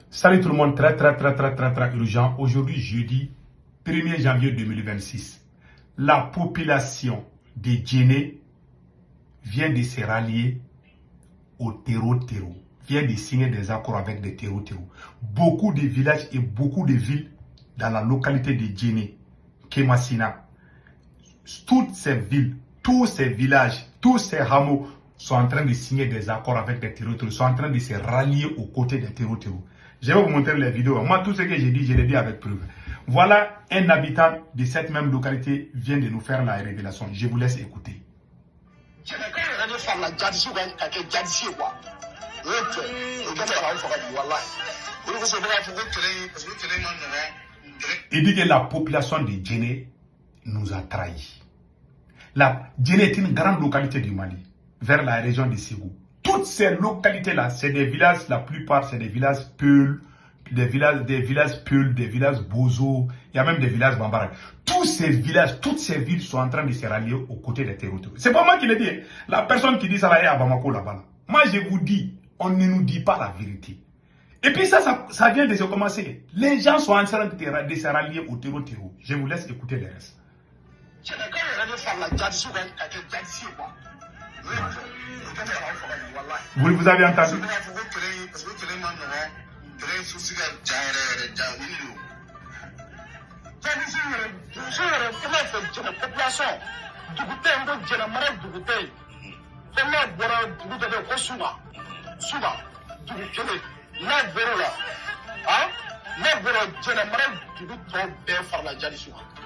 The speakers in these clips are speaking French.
Salut tout le monde, très urgent. Aujourd'hui, jeudi 1er janvier 2026, la population de Djenné vient de se rallier au terreau, vient de signer des accords avec des terreaux. Beaucoup de villages et beaucoup de villes dans la localité de Djenné, Kemassina, toutes ces villes, tous ces villages, tous ces hameaux sont en train de signer des accords avec des terreaux, sont en train de se rallier aux côtés des terreaux. Je vais vous montrer les vidéos. Moi, tout ce que j'ai dit, je l'ai dit avec preuve. Voilà, un habitant de cette même localité vient de nous faire la révélation. Je vous laisse écouter. Il dit que la population de Djenné nous a trahis. La Djenné est une grande localité du Mali, vers la région de Ségou. Toutes ces localités-là, c'est des villages, la plupart, c'est des villages Peul, des villages Bozo, il y a même des villages Bambara. Tous ces villages, toutes ces villes sont en train de se rallier aux côtés des territoires. C'est pas moi qui le dis. La personne qui dit ça là est à Bamako là-bas. Moi, je vous dis, on ne nous dit pas la vérité. Et puis ça vient de se commencer. Les gens sont en train de se rallier au terreau. Je vous laisse écouter les restes. Vous avez entendu?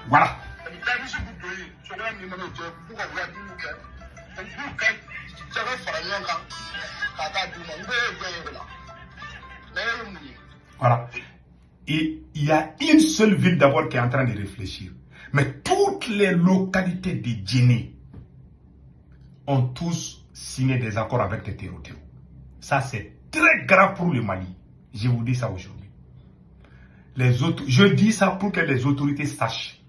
Voilà. Voilà. Et il y a une seule ville d'abord qui est en train de réfléchir. Mais toutes les localités de Djenné ont tous signé des accords avec les terreaux. Ça, c'est très grave pour le Mali. Je vous dis ça aujourd'hui. Je dis ça pour que les autorités sachent.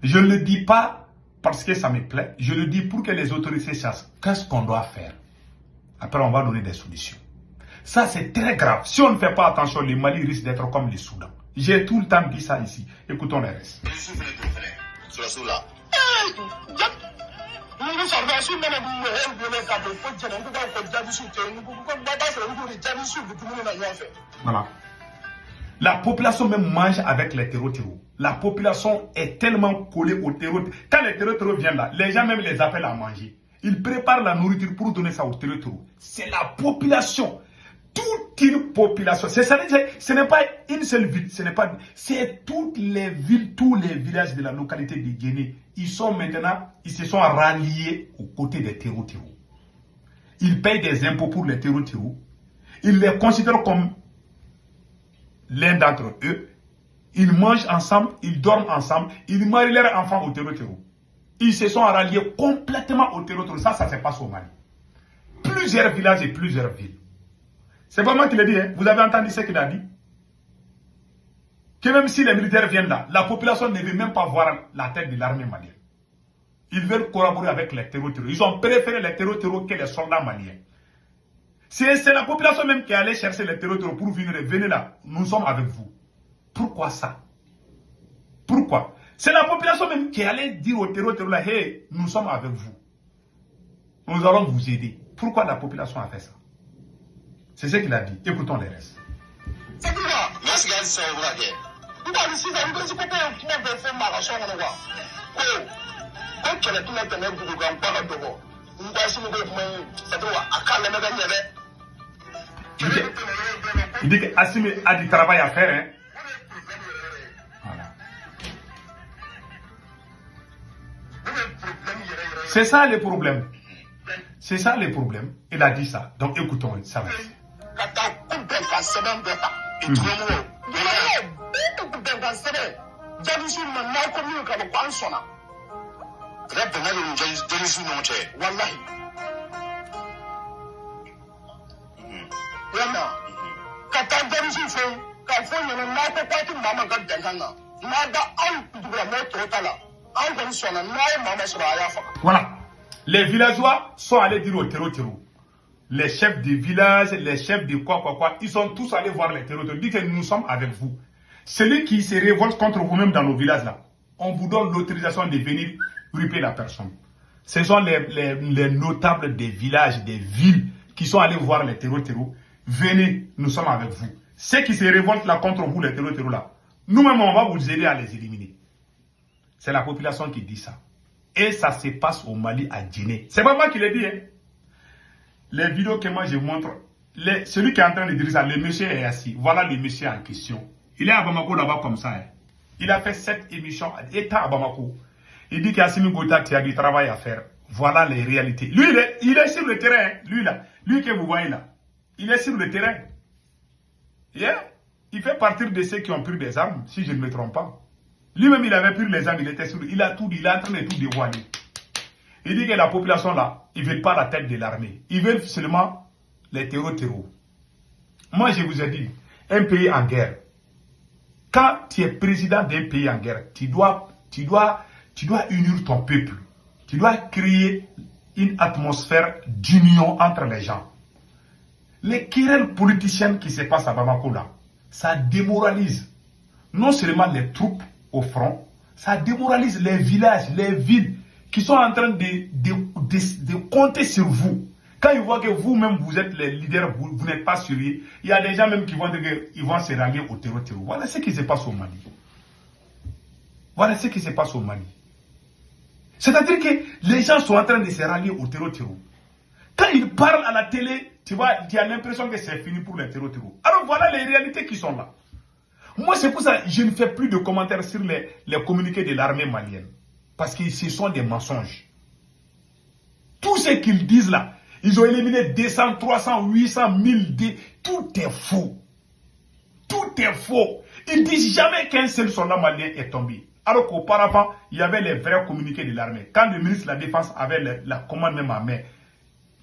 Je ne le dis pas parce que ça me plaît. Je le dis pour que les autorités sachent qu'est-ce qu'on doit faire. Après, on va donner des solutions. Ça, c'est très grave. Si on ne fait pas attention, le Mali risque d'être comme le Soudan. J'ai tout le temps dit ça ici. Écoutons les restes. Voilà. La population même mange avec les terreaux. La population est tellement collée aux terreaux. Quand les terreaux viennent là, les gens même les appellent à manger. Ils préparent la nourriture pour donner ça aux terreaux. C'est la population. Toute une population. Ce n'est pas une seule ville. C'est toutes les villes, tous les villages de la localité de Djenné. Ils se sont ralliés aux côtés des terreaux. Ils payent des impôts pour les terreaux. Ils les considèrent comme l'un d'entre eux. Ils mangent ensemble, ils dorment ensemble, ils marient leurs enfants au terreau. Ils se sont ralliés complètement au terreau. Ça se passe au Mali. Plusieurs villages et plusieurs villes. C'est pas moi qui le dis, hein. Vous avez entendu ce qu'il a dit? Que même si les militaires viennent là, la population ne veut même pas voir la tête de l'armée malienne. Ils veulent collaborer avec les terreaux. Ils ont préféré les terreaux que les soldats maliens. C'est la population même qui est allée chercher les terreaux pour venir. Venez là, nous sommes avec vous. Pourquoi ça? Pourquoi? C'est la population même qui est allée dire aux terreaux là, hey, nous sommes avec vous. Nous allons vous aider. Pourquoi la population a fait ça? C'est ce qu'il a dit. Écoutons les restes. Il dit qu'Assimi a du travail à faire. Hein? Voilà. C'est ça le problème. C'est ça le problème. Il a dit ça. Donc écoutons ça. Voilà. Les villageois sont allés dire au terreau. les chefs de village, les chefs de quoi, ils sont tous allés voir les terroristes. Ils disent que nous sommes avec vous. Celui qui se révolte contre vous-même dans nos villages là, on vous donne l'autorisation de venir ruper la personne. Ce sont les notables des villages, des villes qui sont allés voir les terroristes. Venez, nous sommes avec vous. Ceux qui se révoltent là contre vous, les terroristes là, nous-mêmes on va vous aider à les éliminer. C'est la population qui dit ça. Et ça se passe au Mali, à Djenné. C'est pas moi qui l'ai dit. Hein. Les vidéos que moi je montre, celui qui est en train de dire ça, le monsieur est assis. Voilà le monsieur en question. Il est à Bamako là-bas comme ça. Hein. Il a fait 7 émissions État à Bamako. Il dit qu'Assimi Goïta, tu as du travail à faire. Voilà les réalités. Lui, il est sur le terrain. Hein. Lui là, lui que vous voyez là, il est sur le terrain. Yeah. Il fait partie de ceux qui ont pris des armes, si je ne me trompe pas. Lui-même, il avait pris les armes, il était sur. Il a tout dit, il est en train de tout dévoiler. Il dit que la population là, ils ne veulent pas la tête de l'armée. Ils veulent seulement les terroristes. Moi, je vous ai dit, un pays en guerre. Quand tu es président d'un pays en guerre, tu dois unir ton peuple. Tu dois créer une atmosphère d'union entre les gens. Les querelles politiciennes qui se passent à Bamako là, ça démoralise non seulement les troupes au front, ça démoralise les villages, les villes qui sont en train de compter sur vous. Quand ils voient que vous-même vous êtes les leaders, vous n'êtes pas sérieux, il y a des gens même qui vont dire qu'ils vont se rallier au terreau. Voilà ce qui se passe au Mali. Voilà ce qui se passe au Mali. C'est-à-dire que les gens sont en train de se rallier au terreau. Quand ils parlent à la télé, tu vois, il y a l'impression que c'est fini pour les terreaux. Alors voilà les réalités qui sont là. Moi, c'est pour ça que je ne fais plus de commentaires sur les communiqués de l'armée malienne. Parce que ce sont des mensonges. Tout ce qu'ils disent là, ils ont éliminé 200, 300, 800, 1000, tout est faux. Tout est faux. Ils ne disent jamais qu'un seul soldat malien est tombé. Alors qu'auparavant, il y avait les vrais communiqués de l'armée. Quand le ministre de la Défense avait la commande même à main,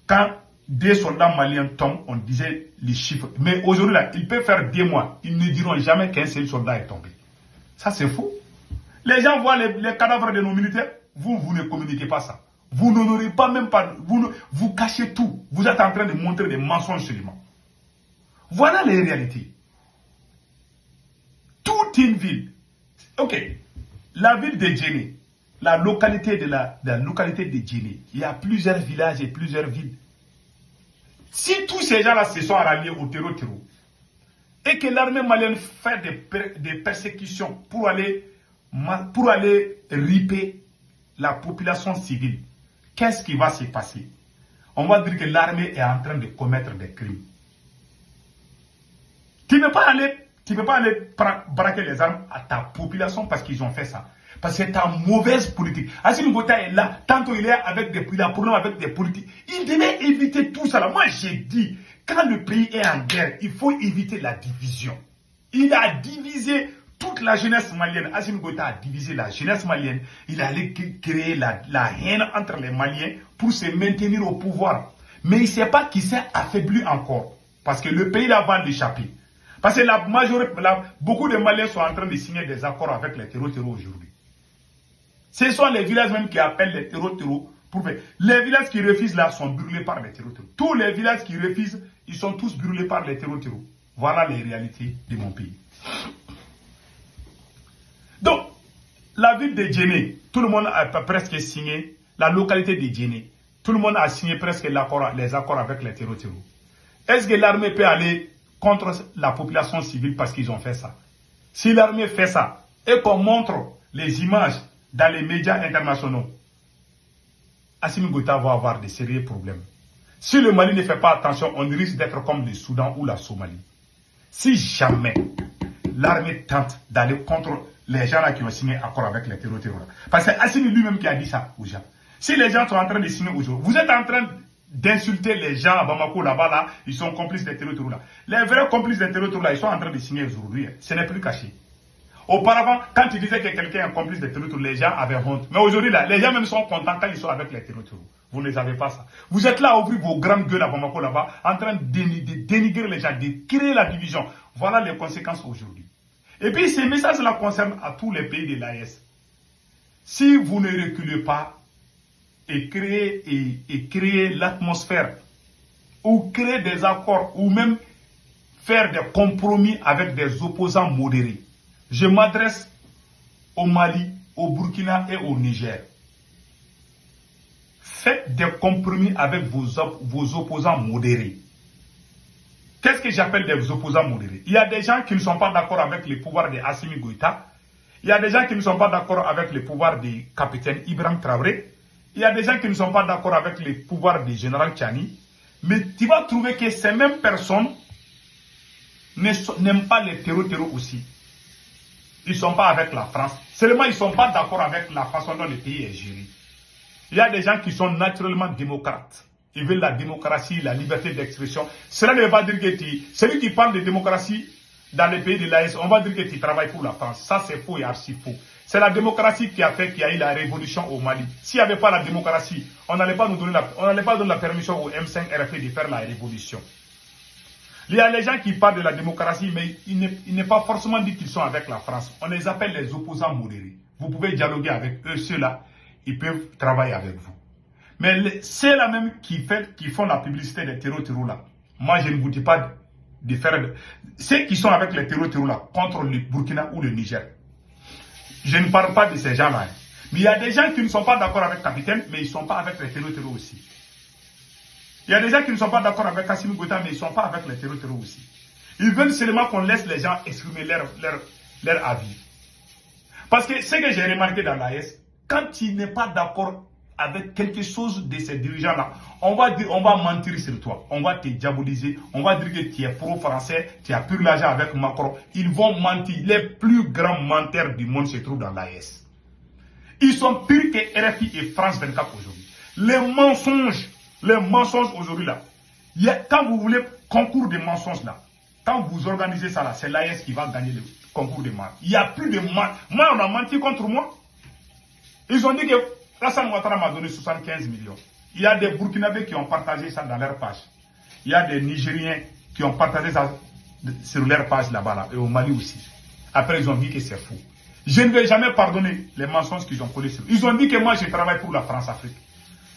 quand des soldats maliens tombent, on disait les chiffres. Mais aujourd'hui, là, ils peuvent faire 2 mois. Ils ne diront jamais qu'un seul soldat est tombé. Ça, c'est faux. Les gens voient les cadavres de nos militaires. Vous ne communiquez pas ça. Vous n'honorez pas même pas. Vous cachez tout. Vous êtes en train de montrer des mensonges seulement. Voilà les réalités. Toute une ville. Ok. La ville de Djenné, la localité de Djenné, il y a plusieurs villages et plusieurs villes. Si tous ces gens-là se sont ralliés au terreau et que l'armée malienne fait des persécutions pour aller riper la population civile, qu'est-ce qui va se passer? On va dire que l'armée est en train de commettre des crimes. Tu ne peux pas aller braquer les armes à ta population parce qu'ils ont fait ça. Parce que c'est ta mauvaise politique. Assimi Goïta est là, tantôt il a problème avec des politiques. Il devait éviter tout ça. Moi j'ai dit, quand le pays est en guerre, il faut éviter la division. Il a divisé toute la jeunesse malienne. Assimi Goïta a divisé la jeunesse malienne. Il allait créer la haine entre les Maliens pour se maintenir au pouvoir. Mais il ne sait pas qu'il s'est affaibli encore. Parce que le pays là va l'échapper. Parce que beaucoup de Maliens sont en train de signer des accords avec les terreaux aujourd'hui. Ce sont les villages même qui appellent les terreaux pour faire. Les villages qui refusent là sont brûlés par les terreaux. Tous les villages qui refusent, ils sont tous brûlés par les terreaux. Voilà les réalités de mon pays. Donc, la ville de Djenné, tout le monde a presque signé, la localité de Djenné, tout le monde a signé presque les accords avec les terreaux. Est-ce que l'armée peut aller contre la population civile parce qu'ils ont fait ça? Si l'armée fait ça et qu'on montre les images dans les médias internationaux, Assimi Goïta va avoir de sérieux problèmes. Si le Mali ne fait pas attention, on risque d'être comme le Soudan ou la Somalie. Si jamais l'armée tente d'aller contre les gens là qui ont signé accord avec les terroristes, parce que Assimi lui-même qui a dit ça aux gens. Si les gens sont en train de signer aujourd'hui, vous êtes en train d'insulter les gens à Bamako là-bas, là, ils sont complices des terroristes là. Les vrais complices des terroristes là, ils sont en train de signer aujourd'hui. Ce n'est plus caché. Auparavant, quand tu disais que quelqu'un est un complice des terroristes, les gens avaient honte. Mais aujourd'hui, là, les gens même sont contents quand ils sont avec les terroristes. Vous ne les avez pas ça. Vous êtes là à ouvrir vos grandes gueules à Bamako là-bas, en train de dénigrer les gens, de créer la division. Voilà les conséquences aujourd'hui. Et puis, ces messages-là concernent à tous les pays de l'AES. Si vous ne reculez pas et créez l'atmosphère ou créer des accords ou même faire des compromis avec des opposants modérés. Je m'adresse au Mali, au Burkina et au Niger. Faites des compromis avec vos opposants modérés. Qu'est-ce que j'appelle des opposants modérés? Il y a des gens qui ne sont pas d'accord avec les pouvoirs de Assimi Goïta. Il y a des gens qui ne sont pas d'accord avec les pouvoirs du capitaine Ibrahim Traoré. Il y a des gens qui ne sont pas d'accord avec les pouvoirs du général Tchani. Mais tu vas trouver que ces mêmes personnes n'aiment pas les terreaux aussi. Ils ne sont pas avec la France. Seulement, ils ne sont pas d'accord avec la façon dont le pays est géré. Il y a des gens qui sont naturellement démocrates. Ils veulent la démocratie, la liberté d'expression. Cela ne veut pas dire que celui qui parle de démocratie dans les pays de l'AES, on va dire que tu travailles pour la France. Ça, c'est faux et archi faux. C'est la démocratie qui a fait qu'il y a eu la révolution au Mali. S'il n'y avait pas la démocratie, on n'allait pas donner la permission au M5 RFI de faire la révolution. Il y a les gens qui parlent de la démocratie, mais il n'est pas forcément dit qu'ils sont avec la France. On les appelle les opposants modérés. Vous pouvez dialoguer avec eux, ceux-là, ils peuvent travailler avec vous. Mais c'est là même qui font la publicité des terreaux là. Moi, je ne vous dis pas de faire... Ceux qui sont avec les terreaux là, contre le Burkina ou le Niger. Je ne parle pas de ces gens-là. Mais il y a des gens qui ne sont pas d'accord avec Capitaine, mais ils ne sont pas avec les terreaux aussi. Il y a des gens qui ne sont pas d'accord avec Assimi Goïta, mais ils ne sont pas avec les terreaux aussi. Ils veulent seulement qu'on laisse les gens exprimer leur avis. Parce que ce que j'ai remarqué dans l'AES, quand tu n'es pas d'accord avec quelque chose de ces dirigeants-là, on va mentir sur toi, on va te diaboliser, on va dire que tu es pro-français, tu as pris l'argent avec Macron. Ils vont mentir. Les plus grands menteurs du monde se trouvent dans l'AES. Ils sont pires que RFI et France 24 aujourd'hui. Les mensonges aujourd'hui là. Quand vous voulez concours de mensonges là, quand vous organisez ça là, c'est l'AES qui va gagner le concours de mensonges. Il n'y a plus de mensonges. Moi, on a menti contre moi. Ils ont dit que Hassan Ouattara m'a donné 75 millions. Il y a des Burkinabés qui ont partagé ça dans leur page. Il y a des Nigériens qui ont partagé ça sur leur page là-bas, là, et au Mali aussi. Après, ils ont dit que c'est faux. Je ne vais jamais pardonner les mensonges qu'ils ont collés sur. Ils ont dit que moi, je travaille pour la France-Afrique.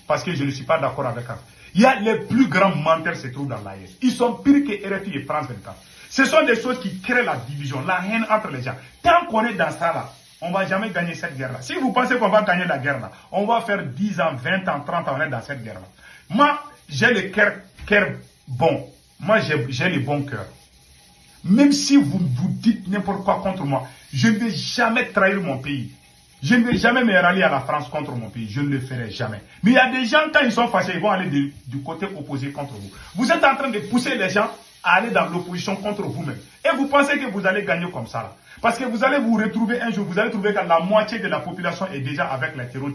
Parce que je ne suis pas d'accord avec eux. Il y a les plus grands menteurs se trouvent dans l'AES. Ils sont pires que RFI et France 24. Ce sont des choses qui créent la division, la haine entre les gens. Tant qu'on est dans ça là, on ne va jamais gagner cette guerre-là. Si vous pensez qu'on va gagner la guerre-là, on va faire 10 ans, 20 ans, 30 ans, on est dans cette guerre-là. Moi, j'ai le cœur bon. Moi, j'ai le bon cœur. Même si vous dites n'importe quoi contre moi, je ne vais jamais trahir mon pays. Je ne vais jamais me rallier à la France contre mon pays. Je ne le ferai jamais. Mais il y a des gens, quand ils sont fâchés, ils vont aller du côté opposé contre vous. Vous êtes en train de pousser les gens à aller dans l'opposition contre vous-même. Et vous pensez que vous allez gagner comme ça, là. Parce que vous allez vous retrouver un jour, vous allez trouver que la moitié de la population est déjà avec les terreaux.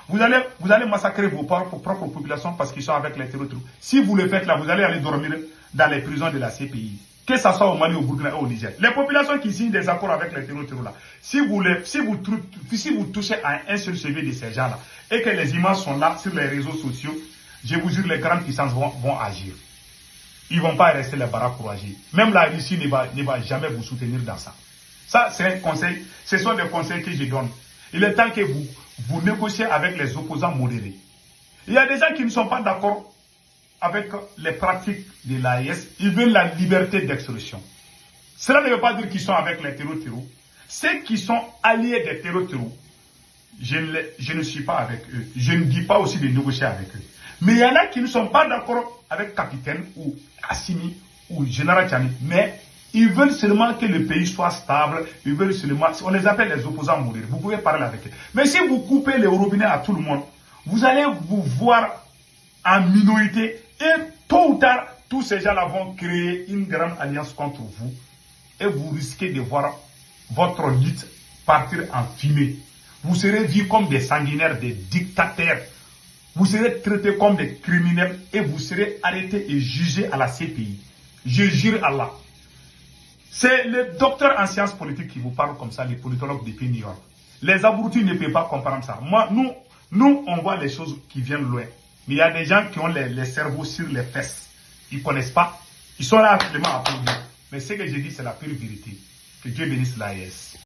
Vous allez massacrer vos propres populations parce qu'ils sont avec les terreaux. Si vous le faites là, vous allez aller dormir dans les prisons de la CPI. Que ce soit au Mali, au Burkina ou au Niger. Les populations qui signent des accords avec les terreaux là, si vous touchez à un seul CV de ces gens-là, et que les images sont là sur les réseaux sociaux, je vous jure, les grandes puissances vont agir. Ils ne vont pas rester les bras croisés. Même la Russie ne va jamais vous soutenir dans ça. Ça, c'est un conseil. Ce sont des conseils que je donne. Il est temps que vous négociez avec les opposants modérés. Il y a des gens qui ne sont pas d'accord avec les pratiques de l'AES. Ils veulent la liberté d'expression. Cela ne veut pas dire qu'ils sont avec les terreaux. Ceux qui sont alliés des terreaux, je ne suis pas avec eux. Je ne dis pas aussi de négocier avec eux. Mais il y en a qui ne sont pas d'accord avec Capitaine ou Assimi ou Général Tchani. Mais ils veulent seulement que le pays soit stable. Ils veulent seulement, on les appelle les opposants modérés. Vous pouvez parler avec eux. Mais si vous coupez les robinets à tout le monde, vous allez vous voir en minorité. Et tôt ou tard, tous ces gens-là vont créer une grande alliance contre vous. Et vous risquez de voir votre lutte partir en fumée. Vous serez vus comme des sanguinaires, des dictateurs. Vous serez traités comme des criminels et vous serez arrêtés et jugés à la CPI. Je jure Allah. C'est le docteur en sciences politiques qui vous parle comme ça, les politologues depuis New York. Les abrutis ne peuvent pas comprendre ça. Moi, nous, on voit les choses qui viennent loin. Mais il y a des gens qui ont les cerveaux sur les fesses. Ils ne connaissent pas. Ils sont là actuellement à applaudir. Mais ce que je dis, c'est la pure vérité. Que Dieu bénisse l'AES.